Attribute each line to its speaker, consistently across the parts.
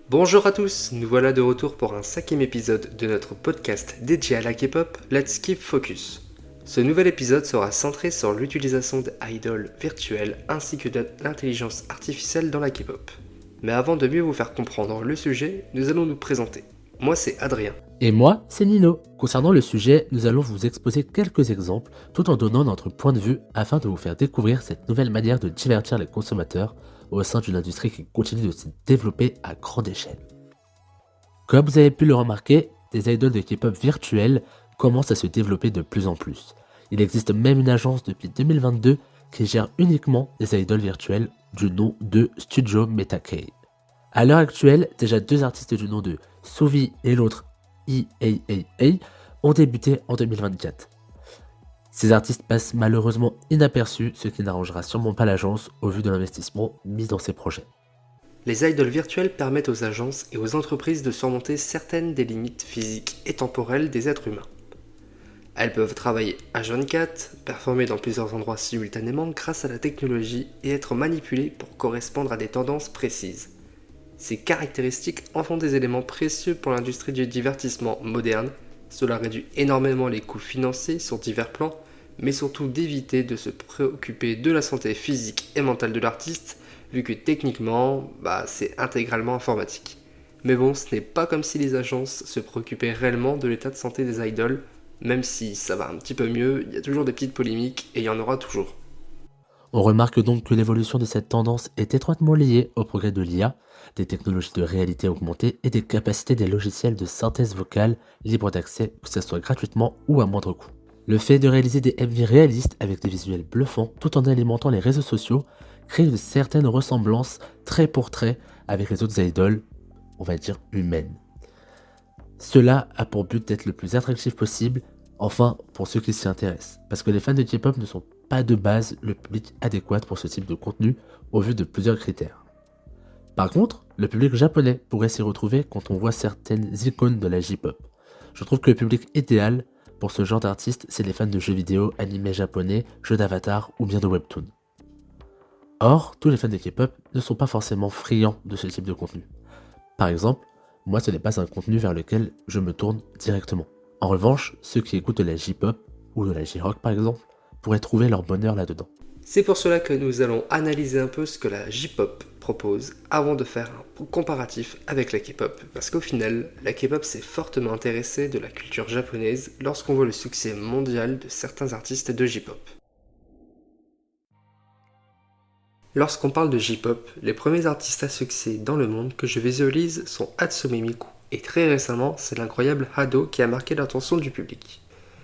Speaker 1: Bonjour à tous, nous voilà de retour pour un cinquième épisode de notre podcast dédié à la K-pop, Let's Keep Focus. Ce nouvel épisode sera centré sur l'utilisation d'idoles virtuelles ainsi que de l'intelligence artificielle dans la K-pop. Mais avant de mieux vous faire comprendre le sujet, nous allons nous présenter. Moi c'est Adrien.
Speaker 2: Et moi, c'est Nino. Concernant le sujet, nous allons vous exposer quelques exemples tout en donnant notre point de vue afin de vous faire découvrir cette nouvelle manière de divertir les consommateurs au sein d'une industrie qui continue de se développer à grande échelle. Comme vous avez pu le remarquer, des idoles de K-pop virtuelles commencent à se développer de plus en plus. Il existe même une agence depuis 2022 qui gère uniquement des idoles virtuelles du nom de Studio Metakei. À l'heure actuelle, déjà deux artistes du nom de Suvi et l'autre EAAA ont débuté en 2024. Ces artistes passent malheureusement inaperçus, ce qui n'arrangera sûrement pas l'agence au vu de l'investissement mis dans ces projets.
Speaker 1: Les idoles virtuelles permettent aux agences et aux entreprises de surmonter certaines des limites physiques et temporelles des êtres humains. Elles peuvent travailler H24, performer dans plusieurs endroits simultanément grâce à la technologie et être manipulées pour correspondre à des tendances précises. Ces caractéristiques en font des éléments précieux pour l'industrie du divertissement moderne. Cela réduit énormément les coûts financiers sur divers plans, mais surtout d'éviter de se préoccuper de la santé physique et mentale de l'artiste, vu que techniquement, c'est intégralement informatique. Mais bon, ce n'est pas comme si les agences se préoccupaient réellement de l'état de santé des idoles, même si ça va un petit peu mieux, il y a toujours des petites polémiques et il y en aura toujours.
Speaker 2: On remarque donc que l'évolution de cette tendance est étroitement liée au progrès de l'IA, des technologies de réalité augmentée et des capacités des logiciels de synthèse vocale libres d'accès, que ce soit gratuitement ou à moindre coût. Le fait de réaliser des MV réalistes avec des visuels bluffants tout en alimentant les réseaux sociaux crée une certaine ressemblance trait pour trait avec les autres idoles, on va dire humaines. Cela a pour but d'être le plus attractif possible, enfin pour ceux qui s'y intéressent, parce que les fans de K-pop ne sont pas de base le public adéquat pour ce type de contenu au vu de plusieurs critères. Par contre, le public japonais pourrait s'y retrouver quand on voit certaines icônes de la J-pop. Je trouve que le public idéal pour ce genre d'artiste, c'est les fans de jeux vidéo, animés japonais, jeux d'avatar ou bien de webtoon. Or, tous les fans de K-pop ne sont pas forcément friands de ce type de contenu. Par exemple, moi ce n'est pas un contenu vers lequel je me tourne directement. En revanche, ceux qui écoutent de la J-pop ou de la J-rock par exemple, pourraient trouver leur bonheur là-dedans.
Speaker 1: C'est pour cela que nous allons analyser un peu ce que la J-pop propose avant de faire un comparatif avec la K-pop. Parce qu'au final, la K-pop s'est fortement intéressée de la culture japonaise lorsqu'on voit le succès mondial de certains artistes de J-pop. Lorsqu'on parle de J-pop, les premiers artistes à succès dans le monde que je visualise sont Hatsune Miku. Et très récemment, c'est l'incroyable Hado qui a marqué l'attention du public.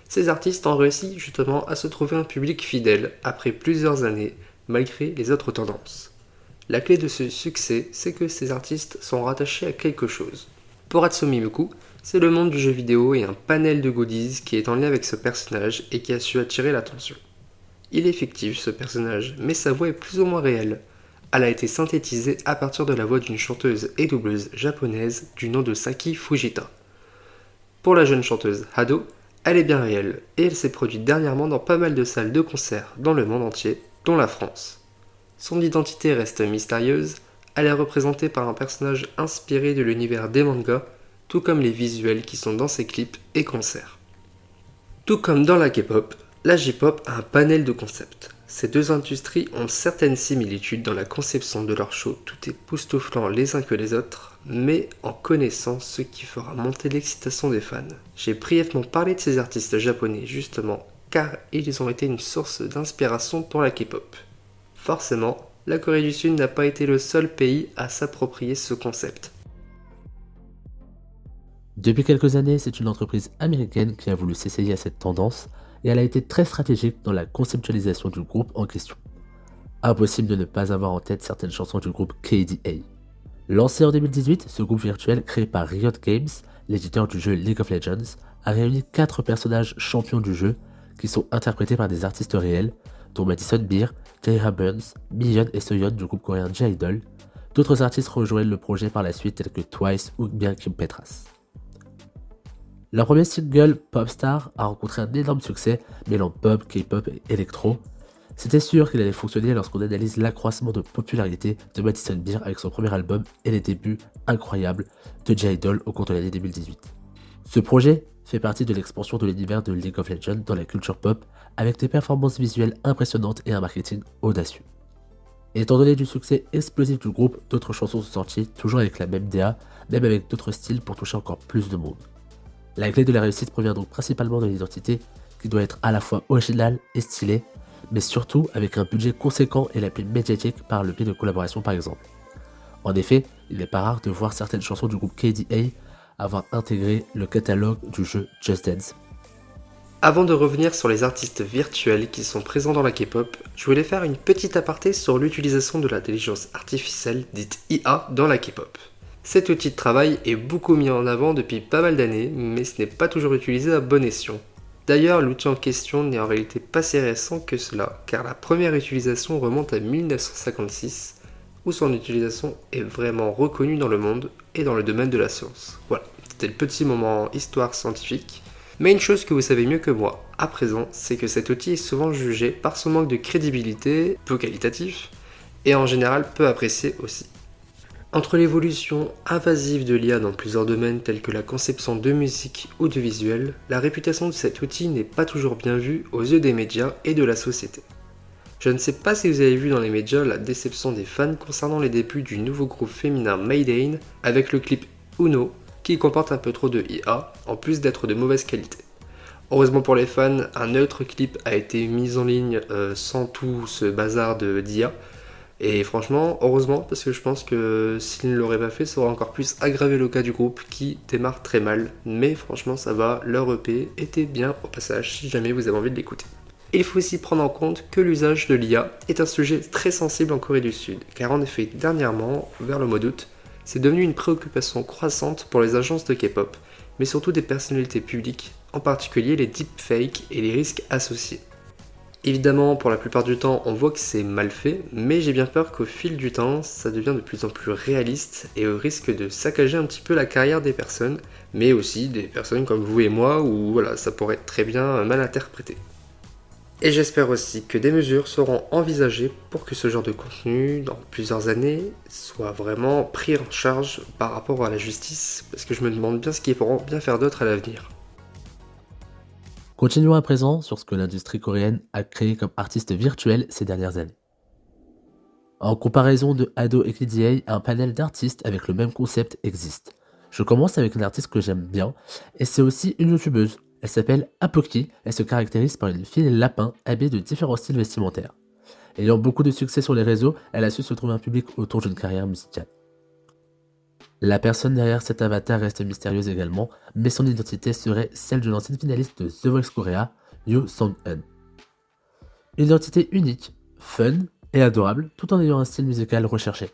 Speaker 1: Ces artistes ont réussi justement à se trouver un public fidèle après plusieurs années, malgré les autres tendances. La clé de ce succès, c'est que ces artistes sont rattachés à quelque chose. Pour Hatsune Miku, c'est le monde du jeu vidéo et un panel de goodies qui est en lien avec ce personnage et qui a su attirer l'attention. Il est fictif ce personnage, mais sa voix est plus ou moins réelle. Elle a été synthétisée à partir de la voix d'une chanteuse et doubleuse japonaise du nom de Saki Fujita. Pour la jeune chanteuse Hado, elle est bien réelle, et elle s'est produite dernièrement dans pas mal de salles de concert dans le monde entier, dont la France. Son identité reste mystérieuse, elle est représentée par un personnage inspiré de l'univers des mangas, tout comme les visuels qui sont dans ses clips et concerts. Tout comme dans la K-pop, la J-pop a un panel de concepts. Ces deux industries ont certaines similitudes dans la conception de leurs shows tout époustouflant les uns que les autres, mais en connaissant ce qui fera monter l'excitation des fans. J'ai brièvement parlé de ces artistes japonais justement car ils ont été une source d'inspiration pour la K-pop. Forcément, la Corée du Sud n'a pas été le seul pays à s'approprier ce concept.
Speaker 2: Depuis quelques années, c'est une entreprise américaine qui a voulu s'essayer à cette tendance et elle a été très stratégique dans la conceptualisation du groupe en question. Impossible de ne pas avoir en tête certaines chansons du groupe KDA. Lancé en 2018, ce groupe virtuel créé par Riot Games, l'éditeur du jeu League of Legends, a réuni 4 personnages champions du jeu qui sont interprétés par des artistes réels, dont Madison Beer, Jaira Burns, Miyeon et Soyeon du groupe coréen J-Idol. D'autres artistes rejoignent le projet par la suite tels que Twice ou bien Kim Petras. Leur premier single, Popstar, a rencontré un énorme succès mêlant pop, K-pop et électro. C'était sûr qu'il allait fonctionner lorsqu'on analyse l'accroissement de popularité de Madison Beer avec son premier album et les débuts incroyables de J-Idol au cours de l'année 2018. Ce projet fait partie de l'expansion de l'univers de League of Legends dans la culture pop avec des performances visuelles impressionnantes et un marketing audacieux. Et étant donné du succès explosif du groupe, d'autres chansons sont sorties, toujours avec la même DA, même avec d'autres styles pour toucher encore plus de monde. La clé de la réussite provient donc principalement de l'identité, qui doit être à la fois originale et stylée, mais surtout avec un budget conséquent et l'appui médiatique par le biais de collaboration par exemple. En effet, il n'est pas rare de voir certaines chansons du groupe KDA avoir intégré le catalogue du jeu Just Dance.
Speaker 1: Avant de revenir sur les artistes virtuels qui sont présents dans la K-pop, je voulais faire une petite aparté sur l'utilisation de l'intelligence artificielle dite IA dans la K-pop. Cet outil de travail est beaucoup mis en avant depuis pas mal d'années, mais ce n'est pas toujours utilisé à bon escient. D'ailleurs, l'outil en question n'est en réalité pas si récent que cela, car la première utilisation remonte à 1956, où son utilisation est vraiment reconnue dans le monde et dans le domaine de la science. Voilà, c'était le petit moment histoire scientifique. Mais une chose que vous savez mieux que moi à présent, c'est que cet outil est souvent jugé par son manque de crédibilité, peu qualitatif, et en général peu apprécié aussi. Entre l'évolution invasive de l'IA dans plusieurs domaines tels que la conception de musique ou de visuel, la réputation de cet outil n'est pas toujours bien vue aux yeux des médias et de la société. Je ne sais pas si vous avez vu dans les médias la déception des fans concernant les débuts du nouveau groupe féminin Mayday avec le clip Uno qui comporte un peu trop de IA en plus d'être de mauvaise qualité. Heureusement pour les fans, un autre clip a été mis en ligne sans tout ce bazar d'IA. Et franchement, heureusement, parce que je pense que s'ils ne l'auraient pas fait, ça aurait encore plus aggravé le cas du groupe qui démarre très mal. Mais franchement, ça va, leur EP était bien au passage si jamais vous avez envie de l'écouter. Il faut aussi prendre en compte que l'usage de l'IA est un sujet très sensible en Corée du Sud, car en effet, dernièrement, vers le mois d'août, c'est devenu une préoccupation croissante pour les agences de K-pop, mais surtout des personnalités publiques, en particulier les deepfakes et les risques associés. Évidemment, pour la plupart du temps, on voit que c'est mal fait, mais j'ai bien peur qu'au fil du temps, ça devient de plus en plus réaliste et au risque de saccager un petit peu la carrière des personnes, mais aussi des personnes comme vous et moi, où voilà, ça pourrait être très bien mal interprété. Et j'espère aussi que des mesures seront envisagées pour que ce genre de contenu, dans plusieurs années, soit vraiment pris en charge par rapport à la justice, parce que je me demande bien ce qu'ils pourront bien faire d'autre à l'avenir.
Speaker 2: Continuons à présent sur ce que l'industrie coréenne a créé comme artistes virtuels ces dernières années. En comparaison de Ado et KDA, un panel d'artistes avec le même concept existe. Je commence avec une artiste que j'aime bien, et c'est aussi une youtubeuse. Elle s'appelle Apoki, elle se caractérise par une fille lapin habillée de différents styles vestimentaires. Ayant beaucoup de succès sur les réseaux, elle a su se trouver un public autour d'une carrière musicale. La personne derrière cet avatar reste mystérieuse également, mais son identité serait celle de l'ancienne finaliste de The Voice Korea, Yoo Sung-eun. Une identité unique, fun et adorable, tout en ayant un style musical recherché.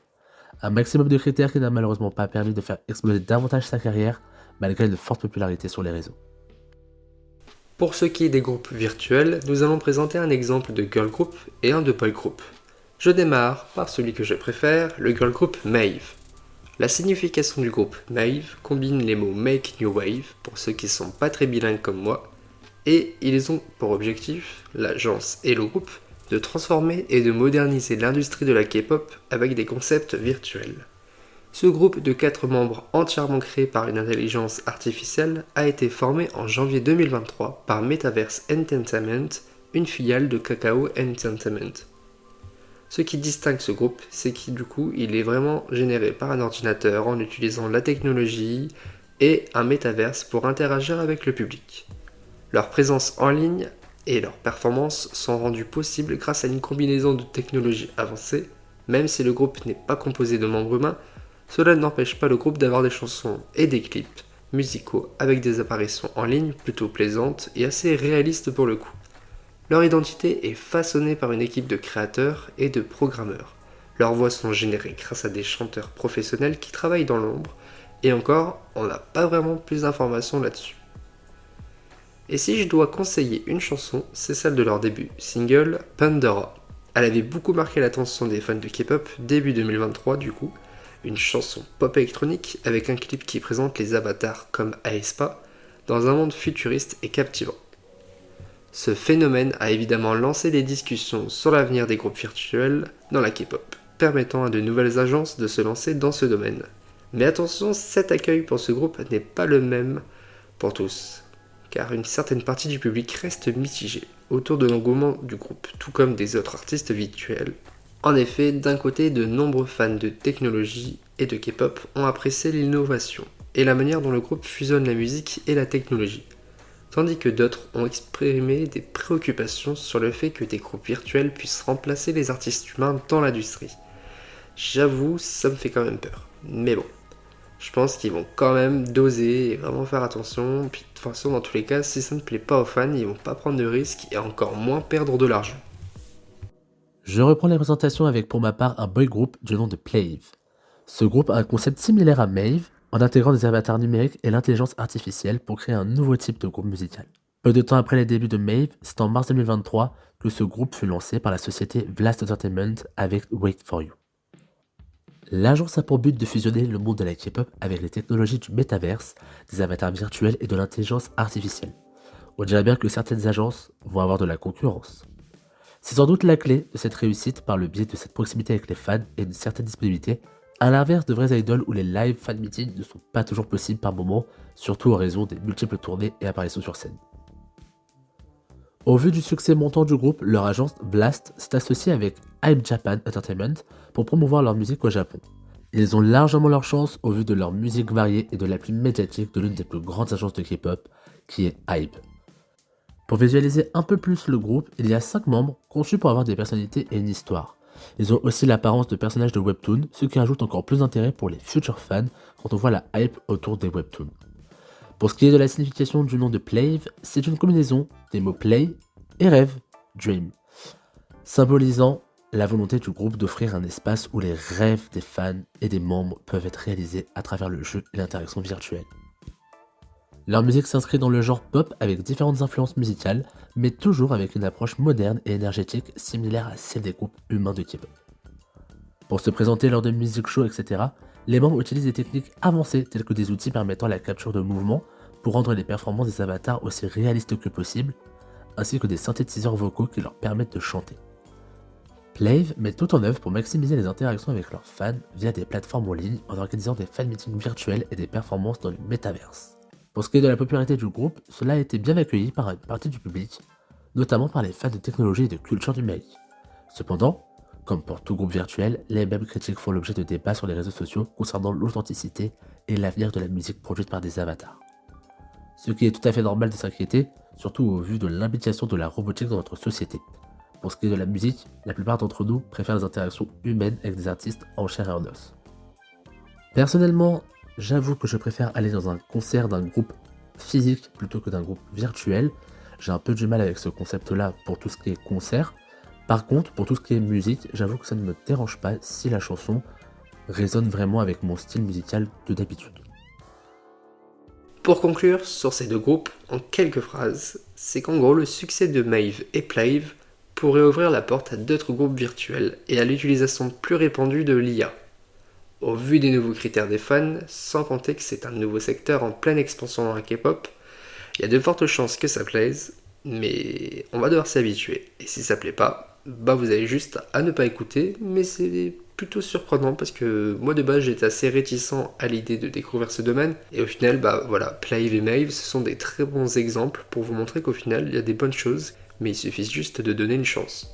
Speaker 2: Un maximum de critères qui n'a malheureusement pas permis de faire exploser davantage sa carrière, malgré une forte popularité sur les réseaux.
Speaker 1: Pour ce qui est des groupes virtuels, nous allons présenter un exemple de girl group et un de boy group. Je démarre par celui que je préfère, le girl group Maeve. La signification du groupe Maeve combine les mots Make New Wave, pour ceux qui sont pas très bilingues comme moi, et ils ont pour objectif, l'agence et le groupe, de transformer et de moderniser l'industrie de la K-pop avec des concepts virtuels. Ce groupe de 4 membres entièrement créé par une intelligence artificielle a été formé en janvier 2023 par Metaverse Entertainment, une filiale de Kakao Entertainment. Ce qui distingue ce groupe, c'est qu'il est vraiment généré par un ordinateur en utilisant la technologie et un métaverse pour interagir avec le public. Leur présence en ligne et leurs performances sont rendues possibles grâce à une combinaison de technologies avancées. Même si le groupe n'est pas composé de membres humains, cela n'empêche pas le groupe d'avoir des chansons et des clips musicaux avec des apparitions en ligne plutôt plaisantes et assez réalistes pour le coup. Leur identité est façonnée par une équipe de créateurs et de programmeurs. Leurs voix sont générées grâce à des chanteurs professionnels qui travaillent dans l'ombre, et encore, on n'a pas vraiment plus d'informations là-dessus. Et si je dois conseiller une chanson, c'est celle de leur début, single Pandora. Elle avait beaucoup marqué l'attention des fans de K-pop début 2023 du coup, une chanson pop électronique avec un clip qui présente les avatars comme aespa dans un monde futuriste et captivant. Ce phénomène a évidemment lancé des discussions sur l'avenir des groupes virtuels dans la K-pop, permettant à de nouvelles agences de se lancer dans ce domaine. Mais attention, cet accueil pour ce groupe n'est pas le même pour tous, car une certaine partie du public reste mitigée autour de l'engouement du groupe, tout comme des autres artistes virtuels. En effet, d'un côté, de nombreux fans de technologie et de K-pop ont apprécié l'innovation et la manière dont le groupe fusionne la musique et la technologie, tandis que d'autres ont exprimé des préoccupations sur le fait que des groupes virtuels puissent remplacer les artistes humains dans l'industrie. J'avoue, ça me fait quand même peur, mais bon. Je pense qu'ils vont quand même doser et vraiment faire attention. Puis de toute façon, dans tous les cas, si ça ne plaît pas aux fans, ils vont pas prendre de risques et encore moins perdre de l'argent.
Speaker 2: Je reprends les présentations avec pour ma part un boy group du nom de Plave. Ce groupe a un concept similaire à Mave, en intégrant des avatars numériques et l'intelligence artificielle pour créer un nouveau type de groupe musical. Peu de temps après les débuts de Mave, c'est en mars 2023 que ce groupe fut lancé par la société Blast Entertainment avec Wait For You. L'agence a pour but de fusionner le monde de la K-pop avec les technologies du métaverse, des avatars virtuels et de l'intelligence artificielle. On dirait bien que certaines agences vont avoir de la concurrence. C'est sans doute la clé de cette réussite par le biais de cette proximité avec les fans et d'une certaine disponibilité, à l'inverse de vrais idoles où les live fan meetings ne sont pas toujours possibles par moment, surtout en raison des multiples tournées et apparitions sur scène. Au vu du succès montant du groupe, leur agence Blast s'est associée avec Hype Japan Entertainment pour promouvoir leur musique au Japon. Ils ont largement leur chance au vu de leur musique variée et de l'appui médiatique de l'une des plus grandes agences de K-pop, qui est Hype. Pour visualiser un peu plus le groupe, il y a 5 membres conçus pour avoir des personnalités et une histoire. Ils ont aussi l'apparence de personnages de webtoon, ce qui ajoute encore plus d'intérêt pour les futurs fans quand on voit la hype autour des webtoons. Pour ce qui est de la signification du nom de Plave, c'est une combinaison des mots play et rêve, dream, symbolisant la volonté du groupe d'offrir un espace où les rêves des fans et des membres peuvent être réalisés à travers le jeu et l'interaction virtuelle. Leur musique s'inscrit dans le genre pop avec différentes influences musicales, mais toujours avec une approche moderne et énergétique similaire à celle des groupes humains de K-pop. Pour se présenter lors de music shows, etc., les membres utilisent des techniques avancées telles que des outils permettant la capture de mouvements pour rendre les performances des avatars aussi réalistes que possible, ainsi que des synthétiseurs vocaux qui leur permettent de chanter. Plave met tout en œuvre pour maximiser les interactions avec leurs fans via des plateformes en ligne en organisant des fan meetings virtuels et des performances dans le métaverse. Pour ce qui est de la popularité du groupe, cela a été bien accueilli par une partie du public, notamment par les fans de technologie et de culture numérique. Cependant, comme pour tout groupe virtuel, les mêmes critiques font l'objet de débats sur les réseaux sociaux concernant l'authenticité et l'avenir de la musique produite par des avatars. Ce qui est tout à fait normal de s'inquiéter, surtout au vu de l'implication de la robotique dans notre société. Pour ce qui est de la musique, la plupart d'entre nous préfèrent les interactions humaines avec des artistes en chair et en os. Personnellement, j'avoue que je préfère aller dans un concert d'un groupe physique plutôt que d'un groupe virtuel. J'ai un peu du mal avec ce concept-là pour tout ce qui est concert. Par contre, pour tout ce qui est musique, j'avoue que ça ne me dérange pas si la chanson résonne vraiment avec mon style musical de d'habitude.
Speaker 1: Pour conclure sur ces deux groupes, en quelques phrases, c'est qu'en gros le succès de Mave et Plave pourrait ouvrir la porte à d'autres groupes virtuels et à l'utilisation plus répandue de l'IA. Au vu des nouveaux critères des fans, sans compter que c'est un nouveau secteur en pleine expansion dans la K-pop, il y a de fortes chances que ça plaise, mais on va devoir s'habituer. Et si ça plaît pas, vous avez juste à ne pas écouter, mais c'est plutôt surprenant parce que moi de base j'étais assez réticent à l'idée de découvrir ce domaine, et au final Plave et Mave ce sont des très bons exemples pour vous montrer qu'au final il y a des bonnes choses, mais il suffit juste de donner une chance.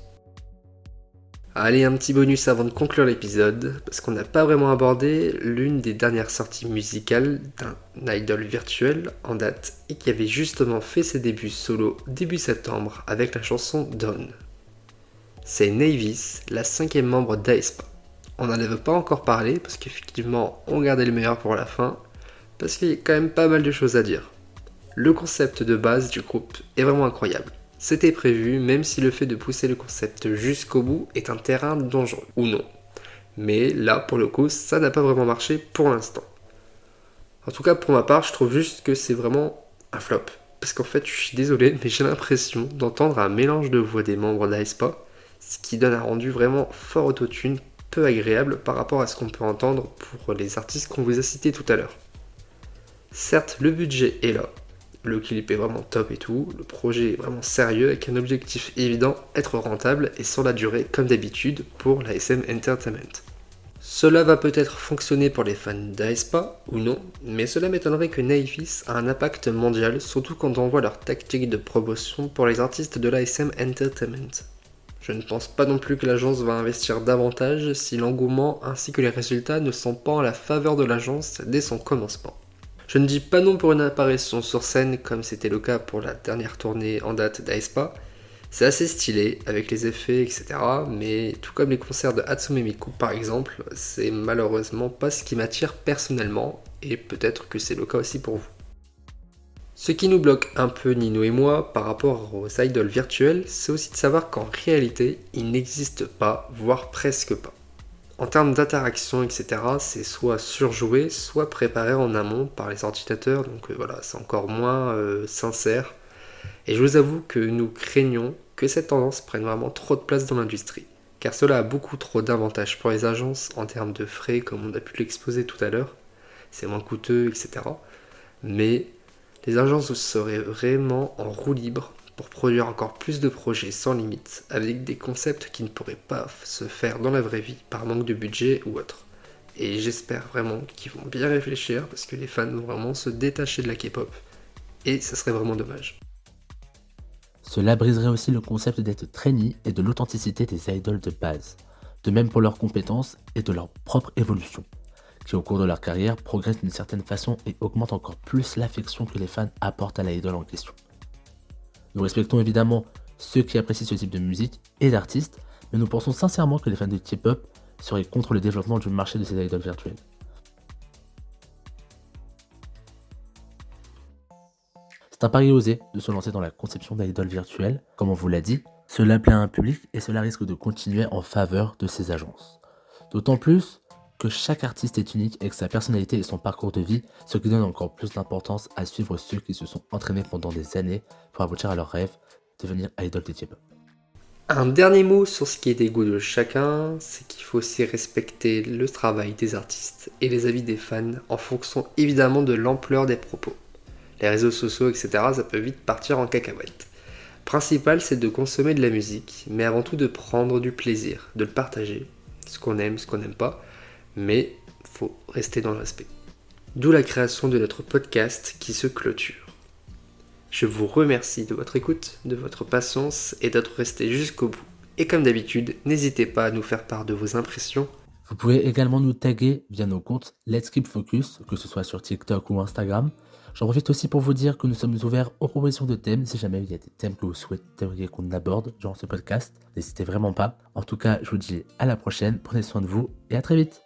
Speaker 1: Allez, un petit bonus avant de conclure l'épisode, parce qu'on n'a pas vraiment abordé l'une des dernières sorties musicales d'un idol virtuel en date et qui avait justement fait ses débuts solo début septembre avec la chanson Dawn. C'est Navis, la 5e membre d'Aespa. On n'en avait pas encore parlé parce qu'effectivement on gardait le meilleur pour la fin, parce qu'il y a quand même pas mal de choses à dire. Le concept de base du groupe est vraiment incroyable. C'était prévu, même si le fait de pousser le concept jusqu'au bout est un terrain dangereux, ou non. Mais là, pour le coup, ça n'a pas vraiment marché pour l'instant. En tout cas, pour ma part, je trouve juste que c'est vraiment un flop. Parce qu'en fait, je suis désolé, mais j'ai l'impression d'entendre un mélange de voix des membres d'Aespa, ce qui donne un rendu vraiment fort autotune, peu agréable par rapport à ce qu'on peut entendre pour les artistes qu'on vous a cités tout à l'heure. Certes, le budget est là, Le clip est vraiment top et tout, le projet est vraiment sérieux avec un objectif évident, être rentable et sur la durée comme d'habitude pour la SM Entertainment. Cela va peut-être fonctionner pour les fans d'Aespa ou non, mais cela m'étonnerait que Naifis a un impact mondial, surtout quand on voit leur tactique de promotion pour les artistes de l'ASM Entertainment. Je ne pense pas non plus que l'agence va investir davantage si l'engouement ainsi que les résultats ne sont pas en la faveur de l'agence dès son commencement. Je ne dis pas non pour une apparition sur scène comme c'était le cas pour la dernière tournée en date d'Aespa. C'est assez stylé avec les effets, etc. Mais tout comme les concerts de Hatsume Miku par exemple, c'est malheureusement pas ce qui m'attire personnellement et peut-être que c'est le cas aussi pour vous. Ce qui nous bloque un peu Nino et moi par rapport aux idoles virtuelles, c'est aussi de savoir qu'en réalité, ils n'existent pas, voire presque pas. En termes d'interaction, etc., c'est soit surjoué, soit préparé en amont par les ordinateurs, donc voilà, c'est encore moins sincère. Et je vous avoue que nous craignons que cette tendance prenne vraiment trop de place dans l'industrie, car cela a beaucoup trop d'avantages pour les agences en termes de frais, comme on a pu l'exposer tout à l'heure, c'est moins coûteux, etc. Mais les agences seraient vraiment en roue libre pour produire encore plus de projets sans limite, avec des concepts qui ne pourraient pas se faire dans la vraie vie par manque de budget ou autre. Et j'espère vraiment qu'ils vont bien réfléchir parce que les fans vont vraiment se détacher de la K-pop et ça serait vraiment dommage.
Speaker 2: Cela briserait aussi le concept d'être trainee et de l'authenticité des idoles de base, de même pour leurs compétences et de leur propre évolution, qui au cours de leur carrière progressent d'une certaine façon et augmentent encore plus l'affection que les fans apportent à l'idole en question. Nous respectons évidemment ceux qui apprécient ce type de musique et d'artistes, mais nous pensons sincèrement que les fans de K-pop seraient contre le développement du marché de ces idoles virtuelles. C'est un pari osé de se lancer dans la conception d'idoles virtuelles, comme on vous l'a dit, cela plaît à un public et cela risque de continuer en faveur de ces agences. D'autant plus que chaque artiste est unique avec sa personnalité et son parcours de vie, ce qui donne encore plus d'importance à suivre ceux qui se sont entraînés pendant des années pour aboutir à leur rêve, devenir idole de K-pop.
Speaker 1: Un dernier mot sur ce qui est des goûts de chacun, c'est qu'il faut aussi respecter le travail des artistes et les avis des fans en fonction évidemment de l'ampleur des propos. Les réseaux sociaux, etc., ça peut vite partir en cacahuète. Principal, c'est de consommer de la musique, mais avant tout de prendre du plaisir, de le partager, ce qu'on aime, ce qu'on n'aime pas, mais faut rester dans le respect. D'où la création de notre podcast qui se clôture. Je vous remercie de votre écoute, de votre patience et d'être resté jusqu'au bout. Et comme d'habitude, n'hésitez pas à nous faire part de vos impressions.
Speaker 2: Vous pouvez également nous taguer via nos comptes Let's Keep Focus, que ce soit sur TikTok ou Instagram. J'en profite aussi pour vous dire que nous sommes ouverts aux propositions de thèmes. Si jamais il y a des thèmes que vous souhaiteriez qu'on aborde durant ce podcast, n'hésitez vraiment pas. En tout cas, je vous dis à la prochaine, prenez soin de vous et à très vite.